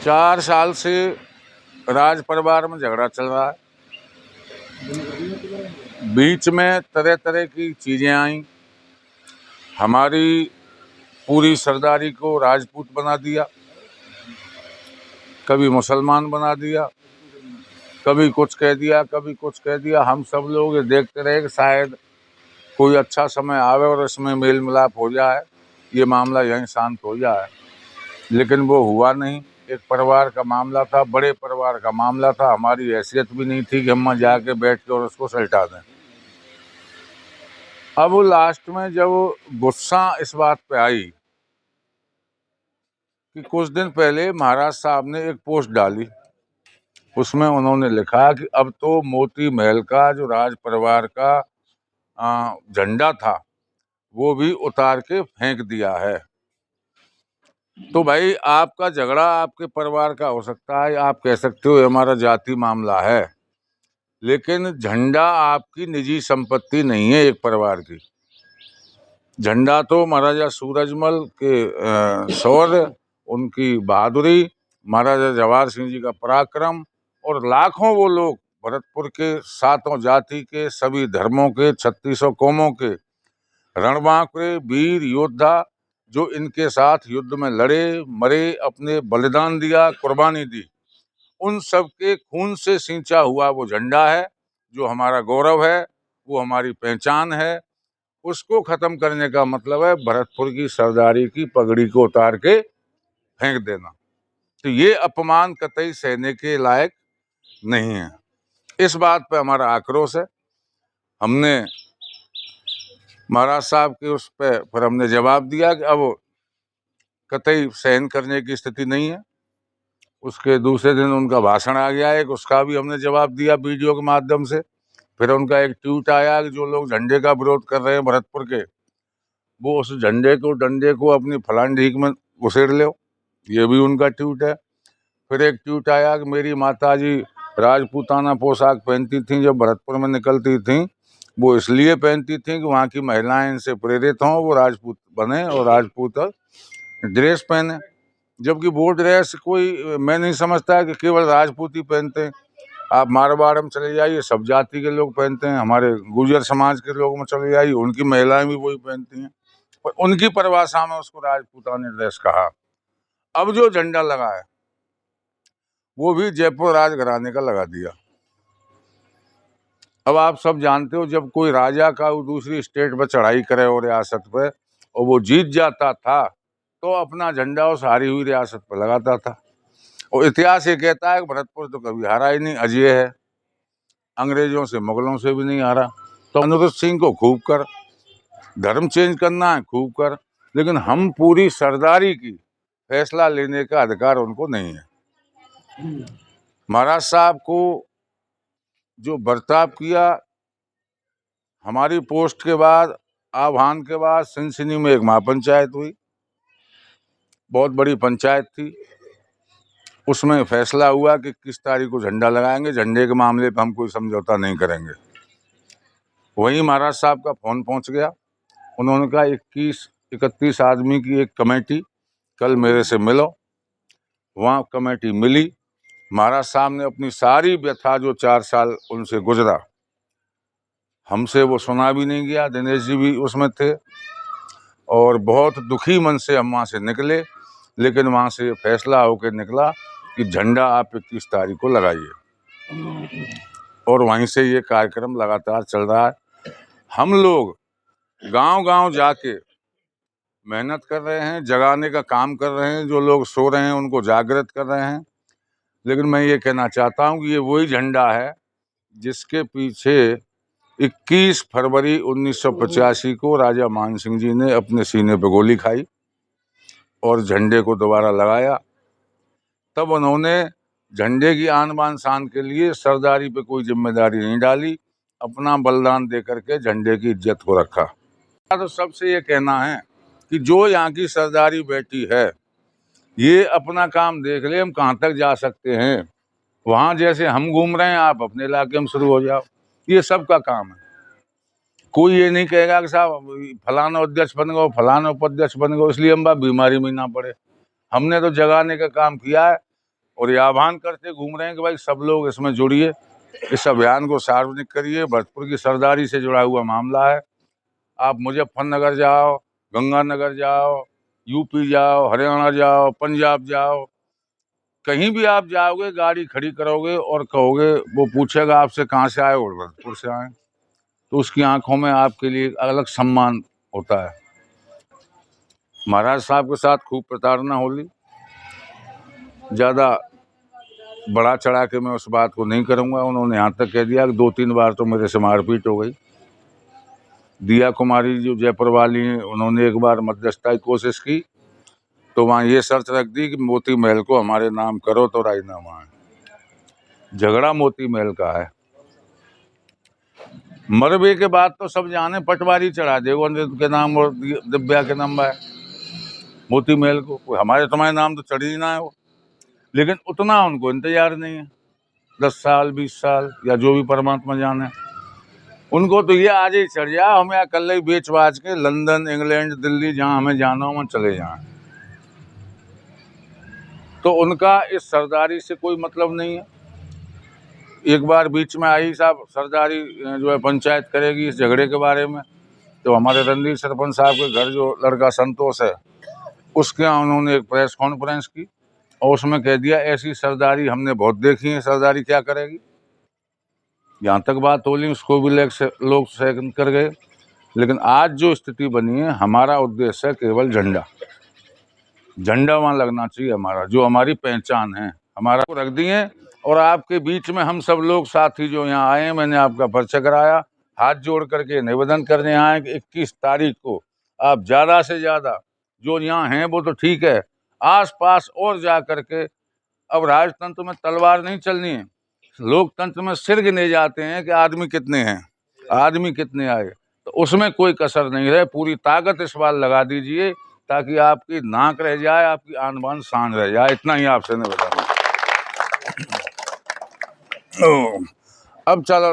4 साल से राज परिवार में झगड़ा चल रहा है। बीच में तरह तरह की चीजें आई। हमारी पूरी सरदारी को राजपूत बना दिया, कभी मुसलमान बना दिया, कभी कुछ कह दिया, कभी कुछ कह दिया। हम सब लोग ये देखते रहे कि शायद कोई अच्छा समय आवे और इसमें मेल मिलाप हो जाए, ये मामला यहीं शांत हो जाए, लेकिन वो हुआ नहीं। एक परिवार का मामला था, बड़े परिवार का मामला था। हमारी हैसियत भी नहीं थी कि हम जाके बैठ के और उसको सलटा दें। अब लास्ट में जब गुस्सा इस बात पे आई कि कुछ दिन पहले महाराज साहब ने एक पोस्ट डाली, उसमें उन्होंने लिखा कि अब तो मोती महल का जो राज परिवार का झंडा था वो भी उतार के फेंक दिया है। तो भाई, आपका झगड़ा आपके परिवार का हो सकता है, आप कह सकते हो हमारा जाति मामला है, लेकिन झंडा आपकी निजी संपत्ति नहीं है एक परिवार की। झंडा तो महाराजा सूरजमल के शौर्य, उनकी बहादुरी, महाराजा जवाहर सिंह जी का पराक्रम और लाखों वो लोग भरतपुर के 7 जाति के, सभी धर्मों के, 3600 कौमों के रणबांकुरे वीर योद्धा जो इनके साथ युद्ध में लड़े, मरे, अपने बलिदान दिया, कुर्बानी दी, उन सब के खून से सींचा हुआ वो झंडा है जो हमारा गौरव है, वो हमारी पहचान है। उसको खत्म करने का मतलब है भरतपुर की सरदारी की पगड़ी को उतार के फेंक देना। तो ये अपमान कतई सहने के लायक नहीं है। इस बात पे हमारा आक्रोश है। हमने महाराज साहब के उस पे फिर हमने जवाब दिया कि अब कतई सहन करने की स्थिति नहीं है। उसके दूसरे दिन उनका भाषण आ गया एक, उसका भी हमने जवाब दिया वीडियो के माध्यम से। फिर उनका एक ट्वीट आया कि जो लोग झंडे का विरोध कर रहे हैं भरतपुर के, वो उस झंडे को, डंडे को अपनी फलान ढीक में उसेर लो, ये भी उनका ट्वीट है। फिर एक ट्वीट आया कि मेरी माताजी राजपूताना पोशाक पहनती थी, जब भरतपुर में निकलती थी वो इसलिए पहनती थी कि वहाँ की महिलाएं इनसे प्रेरित हों, वो राजपूत बने और राजपूत ड्रेस पहने। जबकि वो ड्रेस कोई, मैं नहीं समझता कि केवल राजपूत ही पहनते हैं। आप मारवाड़ में चले जाइए, सब जाति के लोग पहनते हैं। हमारे गुर्जर समाज के लोग में चले जाइए, उनकी महिलाएं भी वही पहनती हैं, पर उनकी परिभाषा में उसको राजपूतानी ड्रेस कहा। अब जो झंडा लगा है वो भी जयपुर राजघराने का लगा दिया। अब आप सब जानते हो, जब कोई राजा का वो दूसरी स्टेट पर चढ़ाई करे और रियासत पे और वो जीत जाता था तो अपना झंडा उस हारी हुई रियासत पर लगाता था। और इतिहास ये कहता है कि भरतपुर तो कभी हारा ही नहीं, अजय है, अंग्रेजों से मुगलों से भी नहीं हारा। तो अनिरुद्ध सिंह को खूब कर, धर्म चेंज करना है खूब कर, लेकिन हम पूरी सरदारी की फैसला लेने का अधिकार उनको नहीं है। महाराज साहब को जो बर्ताव किया, हमारी पोस्ट के बाद, आह्वान के बाद सिनसिनी में एक महापंचायत हुई, बहुत बड़ी पंचायत थी। उसमें फैसला हुआ कि 21 तारीख को झंडा लगाएंगे, झंडे के मामले पर हम कोई समझौता नहीं करेंगे। वहीं महाराज साहब का फोन पहुंच गया, उन्होंने कहा 21-31 आदमी की एक कमेटी, कल मेरे से मिलो। वहाँ कमेटी मिली। महाराज साहब ने अपनी सारी व्यथा, जो 4 साल उनसे गुजरा, हमसे वो सुना भी नहीं गया। दिनेश जी भी उसमें थे और बहुत दुखी मन से हम वहाँ से निकले, लेकिन वहाँ से फैसला होकर निकला कि झंडा आप 21 तारीख को लगाइए, और वहीं से ये कार्यक्रम लगातार चल रहा है। हम लोग गांव-गांव जाके मेहनत कर रहे हैं, जगाने का काम कर रहे हैं, जो लोग सो रहे हैं उनको जागृत कर रहे हैं। लेकिन मैं ये कहना चाहता हूँ कि ये वही झंडा है जिसके पीछे 21 फरवरी 1985 को राजा मान सिंह जी ने अपने सीने पे गोली खाई और झंडे को दोबारा लगाया। तब उन्होंने झंडे की आन बान शान के लिए सरदारी पे कोई जिम्मेदारी नहीं डाली, अपना बलिदान दे करके झंडे की इज्जत को रखा। तो सबसे ये कहना है कि जो यहाँ की सरदारी बैठी है, ये अपना काम देख ले, हम कहाँ तक जा सकते हैं। वहाँ जैसे हम घूम रहे हैं, आप अपने इलाके में शुरू हो जाओ, ये सबका काम है। कोई ये नहीं कहेगा कि साहब फलाना अध्यक्ष बन गए, फलाना उपाध्यक्ष बन गए, इसलिए हम बीमारी में ना पड़े। हमने तो जगाने का काम किया है और ये आह्वान करते घूम रहे हैं कि भाई सब लोग इसमें जुड़िए, इस अभियान को सार्वजनिक करिए। भरतपुर की सरदारी से जुड़ा हुआ मामला है। आप मुजफ्फरनगर जाओ, गंगानगर जाओ, यूपी जाओ, हरियाणा जाओ, पंजाब जाओ, कहीं भी आप जाओगे, गाड़ी खड़ी करोगे और कहोगे, वो पूछेगा आपसे कहाँ से आए, और भरतपुर से आए, तो उसकी आंखों में आपके लिए अलग सम्मान होता है। महाराज साहब के साथ खूब प्रताड़ना होली, ज़्यादा बड़ा चढ़ा के मैं उस बात को नहीं करूँगा। उन्होंने यहाँ तक कह दिया कि 2-3 बार तो मेरे से मारपीट हो गई। दिया कुमारी जो जयपुर वाली हैं, उन्होंने एक बार मध्यस्थता की कोशिश की, तो वहाँ ये शर्त रख दी कि मोती महल को हमारे नाम करो तो राजीनामा है। झगड़ा मोती महल का है। मरबे के बाद तो सब जाने पटवारी चढ़ा देगा के नाम और दिव्या के नाम है मोती महल को, हमारे तुम्हारे नाम तो चढ़ ही ना है वो। लेकिन उतना उनको इंतजार नहीं है, 10 साल 20 साल या जो भी परमात्मा जाने। उनको तो ये आज ही चढ़ जा, हमें कल ही बेच बाज के लंदन, इंग्लैंड, दिल्ली, जहाँ हमें जाना हो वहाँ चले जाएं। तो उनका इस सरदारी से कोई मतलब नहीं है। एक बार बीच में आई साहब सरदारी जो है पंचायत करेगी इस झगड़े के बारे में, तो हमारे रणधीर सरपंच साहब के घर जो लड़का संतोष है, उसके यहाँ उन्होंने एक प्रेस कॉन्फ्रेंस की और उसमें कह दिया ऐसी सरदारी हमने बहुत देखी है, सरदारी क्या करेगी। यहाँ तक बात होली, उसको भी लोग सेकंड कर गए। लेकिन आज जो स्थिति बनी है, हमारा उद्देश्य है केवल झंडा वहाँ लगना चाहिए हमारा, जो हमारी पहचान है, हमारा को रख दिए। और आपके बीच में हम सब लोग साथी जो यहाँ आए हैं, मैंने आपका परिचय कराया, हाथ जोड़ करके निवेदन करने आए कि 21 तारीख को आप ज़्यादा से ज़्यादा जो यहाँ हैं वो तो ठीक है, आस पास और जा करके, अब राजतंत्र में तलवार नहीं चलनी है, लोकतंत्र में सिर गिने जाते हैं कि आदमी कितने हैं, आदमी कितने आए, तो उसमें कोई कसर नहीं रहे। पूरी ताकत इस बार लगा दीजिए ताकि आपकी नाक रह जाए, आपकी आन बान शान रह जाए। इतना ही आपसे निवेदन। अब चलो।